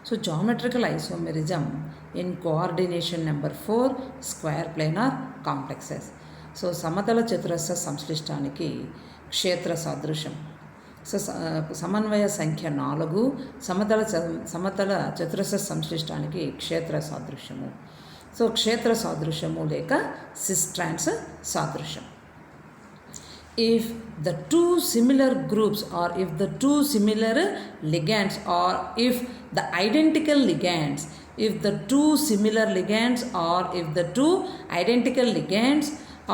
So geometrical isomerism in coordination number 4 square planar complexes. So సమతల చతురస్ర సంశ్లిష్టానికి క్షేత్ర సాదృశ్యం. So సమన్వయ సంఖ్య 4 సమతల చతురస్ర సంశ్లిష్టానికి క్షేత్ర సాదృశ్యము. సో క్షేత్ర సాదృశ్యము లేక సిస్ట్రాన్స్ సాదృశ్యం. If the two similar groups or if the two similar ligands or if the identical ligands, if the two similar ligands or if the two identical ligands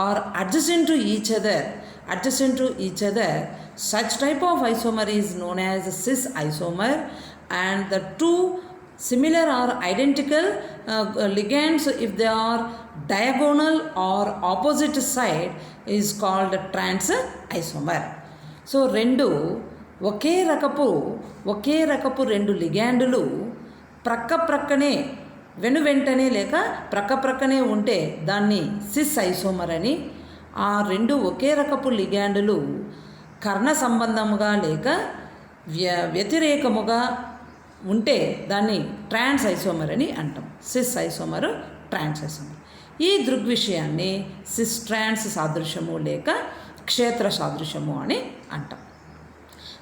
are adjacent to each other, such type of isomer is known as cis isomer, and the two similar or identical ligands, if they are diagonal or opposite side, is called trans isomer. So ఒకే రకపు రెండు లిగాండులు ప్రక్కనే వెంటనే లేక ప్రక్కనే ఉంటే దాన్ని sys isomer అని, ఆ రెండు ఒకే రకపు లిగాండులు కర్ణ సంబంధముగా లేక వ్యతిరేకముగా ఉంటే దాన్ని ట్రాన్స్ ఐసోమర్ అని అంటాం. సిస్ ఐసోమర్, ట్రాన్స్ ఐసోమర్. ఈ దృగ్విషయాన్ని సిస్ ట్రాన్స్ సాదృశ్యము లేక క్షేత్ర సాదృశ్యము అని అంటాం.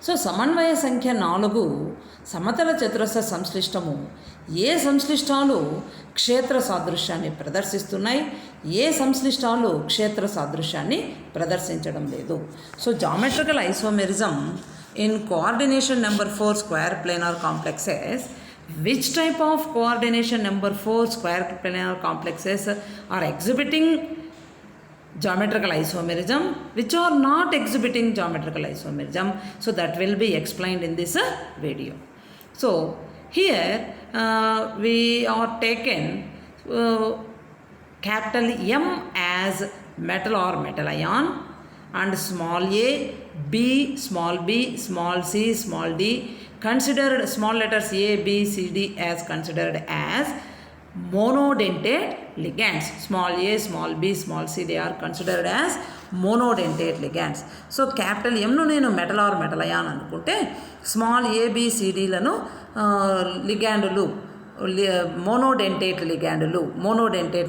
సో సమన్వయ సంఖ్య 4 సమతల చతురస్ర సంశ్లిష్టము. ఏ సంశ్లిష్టాలు క్షేత్ర సాదృశ్యాన్ని ప్రదర్శిస్తున్నాయి, ఏ సంశ్లిష్టాలు క్షేత్ర సాదృశ్యాన్ని ప్రదర్శించడం లేదు. So geometrical isomerism in coordination number 4 square planar complexes, which type of coordination number 4 square planar complexes are exhibiting geometrical isomerism, which are not exhibiting geometrical isomerism? So that will be explained in this video. So here we are taken capital M as metal or metal ion, and small a, b, small c, small d, considered small letters a, b, c, d as considered as monodentate ligands. Small a, small b, small c, they are considered as monodentate ligands. So capital M ను నేను metal or metal ion అనుకుంటే small a, b, c, d లను లిగాండులు, monodentate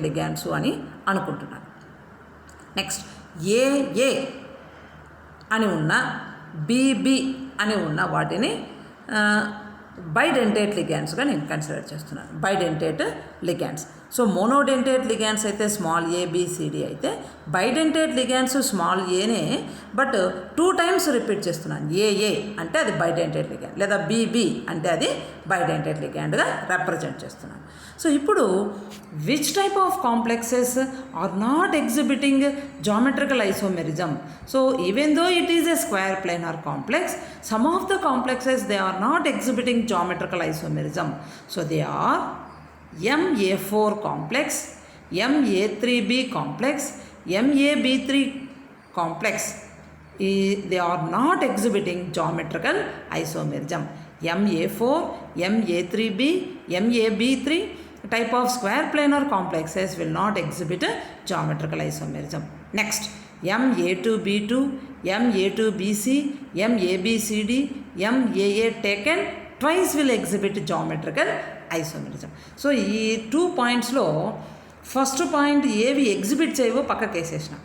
ligands అని అనుకుంటున్నాను. Next ఏ అని ఉన్న, BB అని ఉన్న వాటిని బైడెంటేట్ లిగాండ్స్గా నేను కన్సిడర్ చేస్తున్నాను. Bidentate ligands. So monodentate ligands అయితే స్మాల్ ఏ, బి, సిడి అయితే, బైడెంటేట్ లిగాండ్స్ స్మాల్ ఏనే బట్ 2 times రిపీట్ చేస్తున్నాను. ఏ అంటే అది బైడెంటేట్ లిగాండ్, లేదా బీబీ అంటే అది బైడెంటేట్ లిగాండ్గా రిప్రజెంట్ చేస్తున్నాను. సో ఇప్పుడు which type of complexes are not exhibiting geometrical isomerism? So even though it is a square planar complex, some of the complexes they are not exhibiting geometrical isomerism. So they are MA4 complex, MA3B complex, MAB3 complex. They are not exhibiting geometrical isomerism. MA4, MA3B, MAB3 type of square planar complexes will not exhibit geometrical isomerism. Next, MA2B2, MA2BC, MABCD, MAA taken twice will exhibit geometrical isomerism. So ఈ 2 pointsలో first point ఏవి exhibit చేయవో పక్కకు వేసేసిన,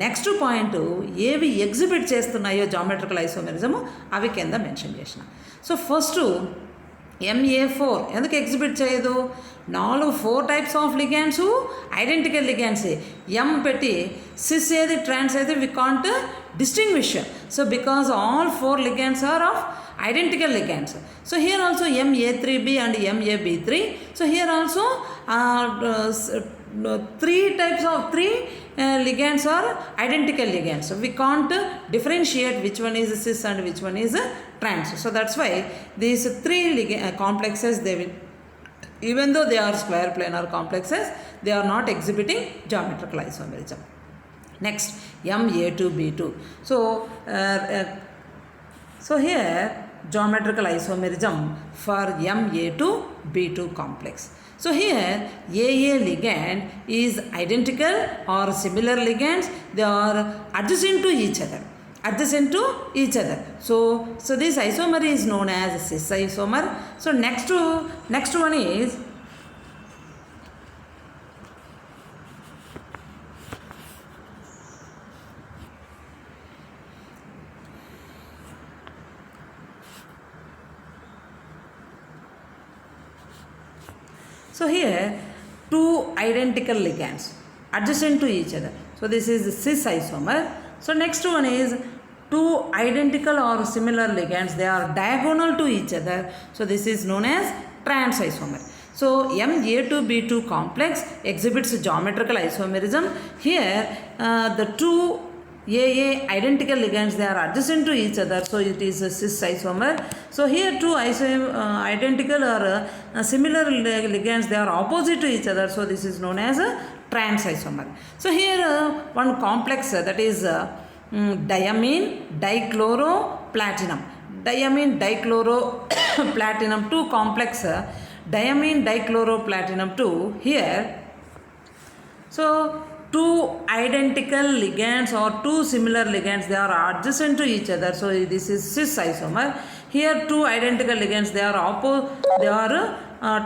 next point ఏవి exhibit చేస్తున్నాయో geometrical ఐసోమెరిజము అవి కింద mention చేసిన. So first MA4 ఎందుకు exhibit చేయదు? 4 types ఆఫ్ లిగాండ్స్ ఐడెంటికల్ లిగాండ్సే. ఎం పెట్టి సిస్ ఏది ట్రాన్స్ ఏది we can't distinguish. So because all 4 ligands are of identical ligands. So here also MA3B and MAB3. So here also 3 types of 3 ligands are identical ligands. So we can't differentiate which one is cis and which one is trans. So that's why these 3 complexes, they will, even though they are square planar complexes, they are not exhibiting geometrical isomerism. Next, MA2B2. So here geometrical isomerism for MA2B2 complex. So here AA ligand is identical or similar ligands, they are adjacent to each other. adjacent to each other. So this isomer is known as cis isomer. So next one is so here two identical ligands adjacent to each other. So this is cis isomer. So next one is two identical or similar ligands, they are diagonal to each other. So this is known as trans isomer. So Ma2B2 complex exhibits geometrical isomerism. Here the two AA identical ligands, they are adjacent to each other, so it is a cis isomer. So here two identical or similar ligands, they are opposite to each other, so this is known as a trans isomer. So here one complex that is diamine dichloroplatinum. Diamine dichloroplatinum 2 complex diamine dichloroplatinum 2 here. So two identical ligands or two similar ligands, they are adjacent to each other, so this is cis isomer. Here two identical ligands, they are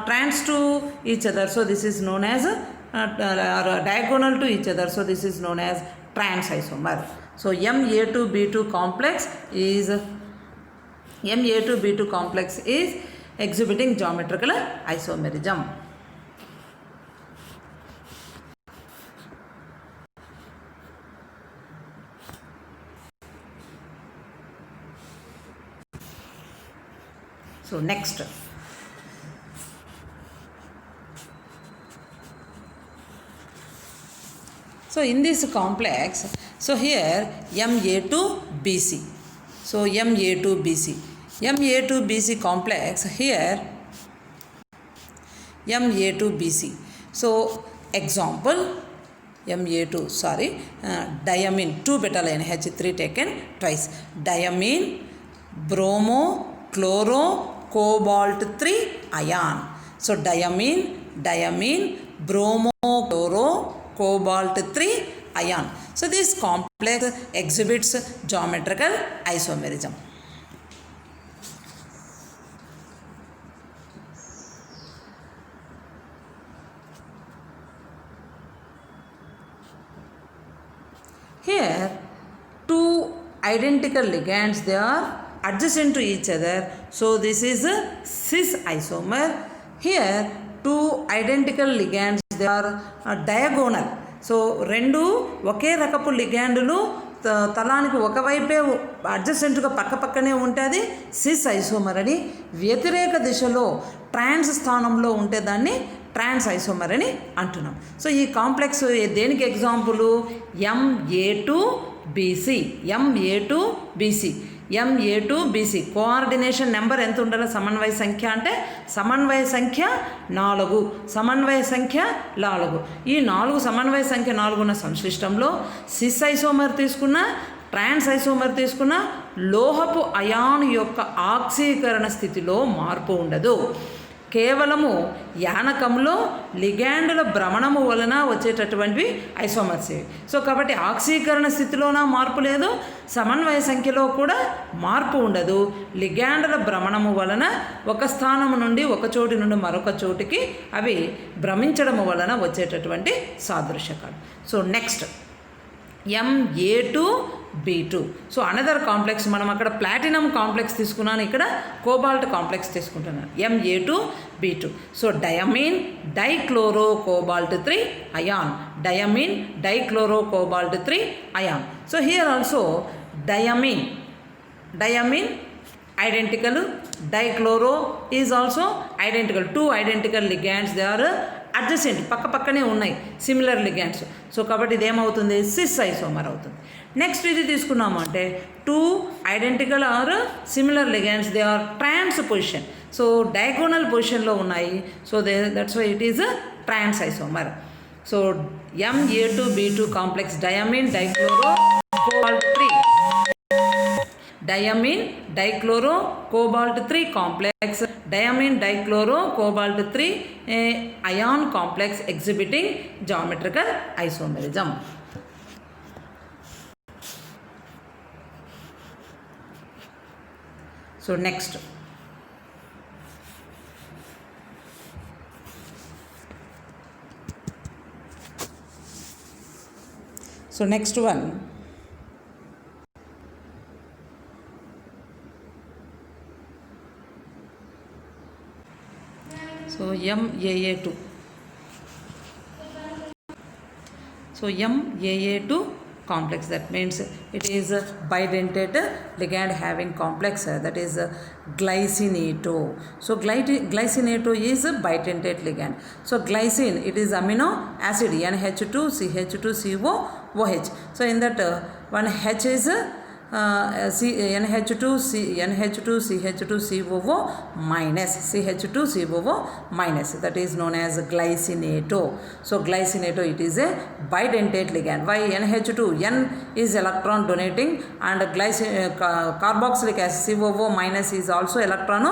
trans to each other, so this is known as diagonal to each other, so this is known as trans isomer. So Ma2B2 complex is exhibiting geometrical isomerism. So next, so in this complex, so here Ma2BC. So Ma2BC complex here Ma2BC. So example diamine 2 beta NH3 taken twice. Diamine, bromo, chloro, cobalt 3 ion. So diamine, bromo, chloro, cobalt 3 ion. So this complex exhibits geometrical isomerism. Here two identical ligands, they are adjacent to each other, so this is a cis isomer. Here two identical ligands, they are diagonal. So రెండు ఒకే రకపు లిగాండ్లు తలానికి ఒకవైపే అడ్జసెంట్గా పక్కనే ఉంటుంది sys isomer అని. వ్యతిరేక దిశలో ట్రాన్స్ స్థానంలో ఉంటే దాన్ని ట్రాన్స్ ఐసోమర్ అని అంటున్నాం. సో ఈ కాంప్లెక్స్ దేనికి ఎగ్జాంపుల్? Ma2BC కోఆర్డినేషన్ నెంబర్ ఎంత ఉండాలి? సమన్వయ సంఖ్య అంటే సమన్వయ సంఖ్య 4. ఈ 4 సమన్వయ సంఖ్య 4 ఉన్న సంశ్లిష్టంలో సిస్ ఐసోమర్ తీసుకున్న, ట్రాన్స్ ఐసోమర్ తీసుకున్న లోహపు అయాన్ యొక్క ఆక్సీకరణ స్థితిలో మార్పు ఉండదు. కేవలము యానకంలో లిగాండుల భ్రమణము వలన వచ్చేటటువంటివి ఐసోమర్స్. సో కాబట్టి ఆక్సీకరణ స్థితిలోన మార్పు లేదు, సమన్వయ సంఖ్యలో కూడా మార్పు ఉండదు. లిగాండుల భ్రమణము వలన ఒక స్థానం నుండి ఒక చోటి నుండి మరొక చోటికి అవి భ్రమించడము వలన వచ్చేటటువంటి సాదృశ్యకాలు. So next Ma2B2. So another complex, మనం అక్కడ ప్లాటినం కాంప్లెక్స్ తీసుకున్నాను, ఇక్కడ కోబాల్ట్ కాంప్లెక్స్ తీసుకుంటున్నాను. Ma2B2. So diamine dichloro cobalt 3 ion. So here also diamine identical, dichloro is also identical. 2 identical ligands, they are adjacent, పక్కనే ఉన్నాయి సిమిలర్ లిగాండ్స్. సో కాబట్టి ఇదేమవుతుంది? Cis isomer అవుతుంది. నెక్స్ట్ ఇది తీసుకున్నాము అంటే 2 identical or similar ligands, they are trans position. So diagonal పొజిషన్లో ఉన్నాయి, so that's why it is trans isomer. So Ma2B2 complex diamine dichloro cobalt 3, diamine dichloro cobalt 3 complex, diamine dichloro cobalt 3 ion complex exhibiting geometrical isomerism. So next. So next one. So MAA2. So MAA2 complex, that means it is a bidentate ligand having complex that is glycine-2. So glycine-2 is a bidentate ligand. So glycine, it is amino acid NH2 CH2 COOH. So in that one H is NH2 CH2 COO minus that is known as glycine-2. So glycine-2, it is a bidentate ligand. Why NH2? N is electron donating and carboxylic acid COO minus is also electron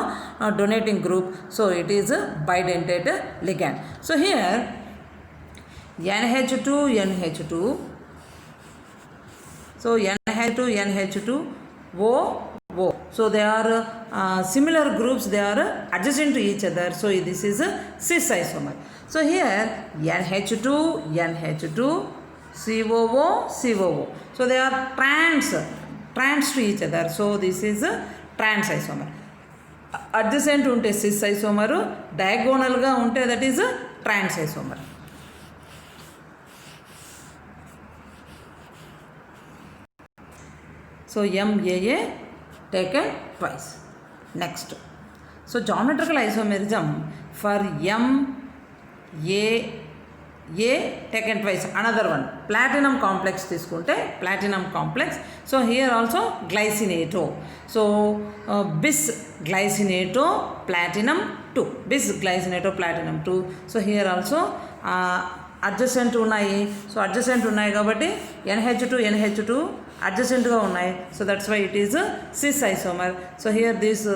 donating group. So it is a bidentate ligand. So here NH2 so NH2 O. So they are similar groups, they are adjacent to each other. So this is a cis isomer. So here NH2 COO. So they are trans to each other. So this is a trans isomer. Adjacent unte cis isomer, diagonal ga unte that is a trans isomer. So MAA taken twice. Next. So geometrical isomerism for MAA taken twice. Another one. Platinum complex తీసుకుంటే platinum complex. So here also glycine-2. So bis glycine-2 platinum 2. Bis glycine-2 platinum 2. So here also adjacent ఉన్నాయి. So adjacent ఉన్నాయి కాబట్టి NH2 అడ్జసెంట్గా ఉన్నాయి. So that's why it is cis isomer. So here these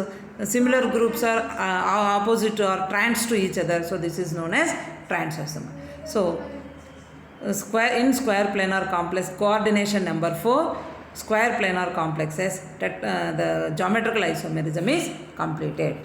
similar groups are opposite or trans to each other. So this is known as trans isomer. So square planar complex coordination number 4, square planar complexes, the geometrical isomerism is completed.